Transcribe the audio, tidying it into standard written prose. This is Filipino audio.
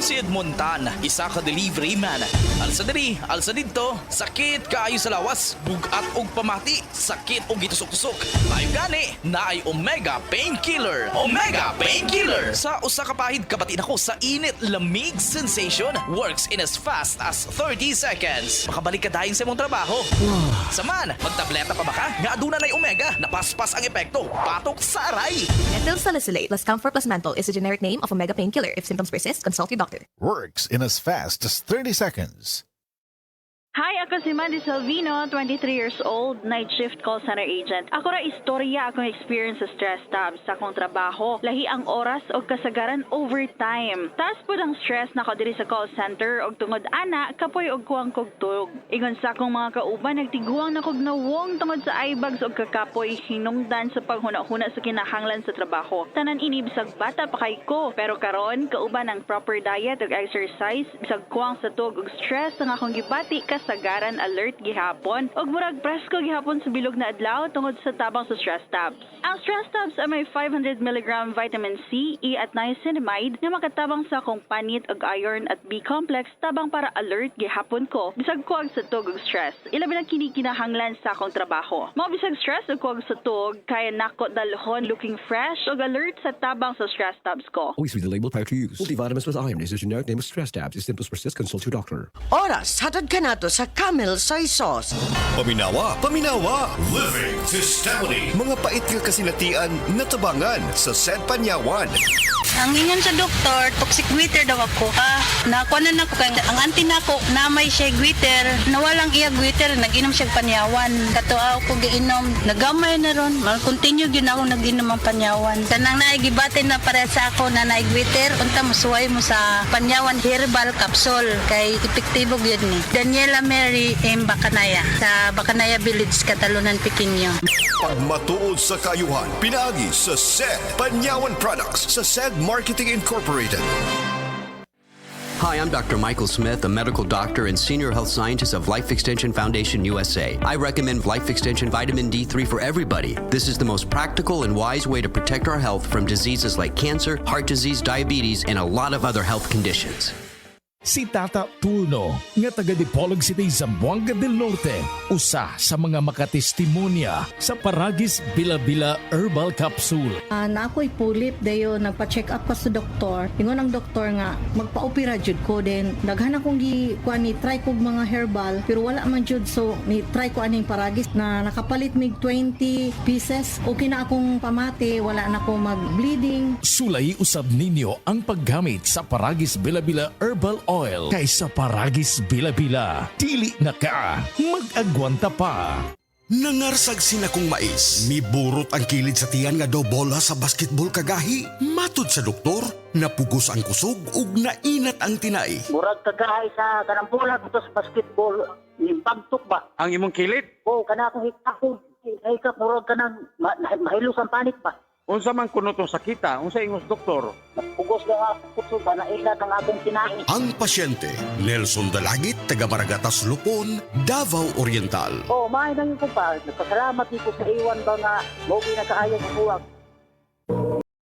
Sid Montan, isa ka delivery man. Alsa diri, alsa dito, sakit kaayo sa lawas, bugat og pamati, sakit og gitusok-tusok. Mayo gani, naay Omega Painkiller. Omega Painkiller! Sa usa ka pahid kabati nako sa init lamig sensation, works in as fast as 30 seconds. Makabalik ka dayon sa imong trabaho. Saman, magtableta pa ba ka? Nga aduna nay Omega, napaspas ang epekto, patok sa aray. Metyl salicylate plus Comfort plus Menthol is the generic name of Omega Painkiller. If symptoms persist, consult your doctor. Works in as fast as 30 seconds. Hi, ako si Mandy Salvino, 23 years old, night shift call center agent. Ako ra istorya akong experience sa stress tabs sa akong trabaho. Lahi ang oras o kasagaran overtime. Taas po ang stress na ako diri sa call center og tungod ana, kapoy og kuwang kogtog. Ingon sa akong mga kauban, nagtiguang na kog nawong tungod sa eyebags og kakapoy hinungdan sa paghuna-huna sa kinahanglan sa trabaho. Tanan ini bisag bata pa kay ko. Pero karon kauban ang proper diet ug exercise, bisag kuwang sa tug ug stress ang akong gibati kasagaran alert gihapon ug murag presko gihapon sa bilog na adlaw tungod sa tabang sa stress tabs. Ang stress tabs ay may 500 mg vitamin C, E at niacinamide na makatabang sa akong panit ug iron at B complex tabang para alert gihapon ko bisag kuwag sa tug ug stress. Ilabi na kini kinahanglan sa akong trabaho. Mao bisag stress ug kuwag sa tug kaya nako dalhon looking fresh ug alert sa tabang sa stress tabs ko. Always read the label prior to use. Multivitamins plus iron is a generic name of stress tabs. If symptoms persist, consult your doctor. Oras, hatad ka na to sa Camel Soy Sauce. Paminawa, paminawa. Living testimony. Mga paitil kasinatian na tabangan sa Sed Panyawan. Ang ingon sa doktor, toxic goiter daw ako. Nakuha na ako kay ang auntie nako na may siya goiter. Nawalang iya goiter, nag-inom siya panyawan. Katuaw ko giinom, nagamay na ron. Mal-continue gyud ako nag-inom ang panyawan. Kanang naigibate na para sa ako na naay goiter, unta mosuway mo sa panyawan herbal capsule kay epektibo gyud ni. Daniela Mary M. Bacanaya sa Bacanaya Village, Catalunan, Pequeño. Pagmatuod sa kayuhan, pinaagi sa Sed Panyawan Products sa Sed Marketing Incorporated. Hi, I'm Dr. Michael Smith, a medical doctor and senior health scientist of Life Extension Foundation USA. I recommend Life Extension Vitamin D3 for everybody. This is the most practical and wise way to protect our health from diseases like cancer, heart disease, diabetes, and a lot of other health conditions. Si Tata Turno, nga taga Dipolog City, Zamboanga del Norte, usa sa mga makatestimonya sa Paragis Bila-Bila Herbal Capsule. Na ako'y pulit dayo, nagpa-check up pa sa doktor. Ingon ang doktor nga, magpa-opera jud ko din. Daghan akong try kog mga herbal, pero wala man jud, so ni-try ko aning Paragis na nakapalit mig 20 pieces. Okay na akong pamati, wala na akong mag-bleeding. Sulay usab ninyo ang paggamit sa Paragis Bila-Bila Herbal Oil kaysa Paragis Bila-Bila. Dili na ka, mag-agwanta pa. Nangarsag sina kong mais. Miburot ang kilid sa tiyan nga daw bola sa basketball kagahi. Matod sa doktor, napugos ang kusog ug nainat ang tinai. Murag kagahi sa kanang bola dito sa basketball. Nimpagtok ba? Ang imong kilid? Oo, kana akong hikapon. Hikap, murag kanang mahilus ang panit ba? Unsa man kuno tong sakita? Unsa ingos doktor? Napugos na ako kusog ba? Nainat ang akong tinai. Ang pasyente, Nelson Dalagit, taga Maragatas Lupon, Davao Oriental. Oo, maay na yun ko pa. Nagpasalamat dito sa iwan ba nga, mogi na kaayo sa buwag.